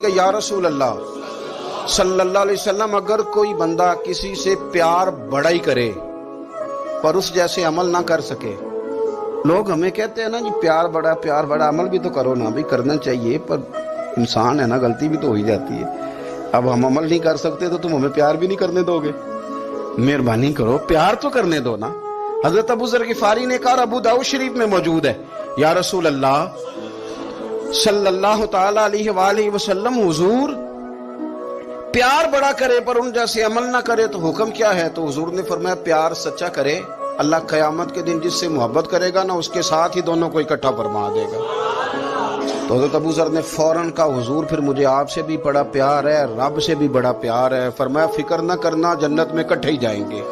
کہ یا رسول اللہ صلی اللہ علیہ وسلم، اگر کوئی بندہ کسی سے پیار بڑا ہی کرے پر اس جیسے عمل نہ کر سکے، لوگ ہمیں کہتے ہیں نا جی پیار بڑا، عمل بھی تو کرو نا، بھی کرنا چاہیے، پر انسان ہے نا، غلطی بھی تو ہو ہی جاتی ہے۔ اب ہم عمل نہیں کر سکتے تو تم ہمیں پیار بھی نہیں کرنے دو گے؟ مہربانی کرو، پیار تو کرنے دو نا۔ حضرت ابو ذر غفاری نے کہا، ابو داؤد شریف میں موجود ہے، یا رسول اللہ صلی اللہ تعالی علیہ وآلہ وسلم، حضور پیار بڑا کرے پر ان جیسے عمل نہ کرے تو حکم کیا ہے؟ تو حضور نے فرمایا پیار سچا کرے، اللہ قیامت کے دن جس سے محبت کرے گا نا اس کے ساتھ ہی دونوں کو اکٹھا فرما دے گا۔ تو حضرت ابو ذر نے فوراً کہا، حضور پھر مجھے آپ سے بھی بڑا پیار ہے، رب سے بھی بڑا پیار ہے۔ فرمایا فکر نہ کرنا، جنت میں اکٹھے ہی جائیں گے۔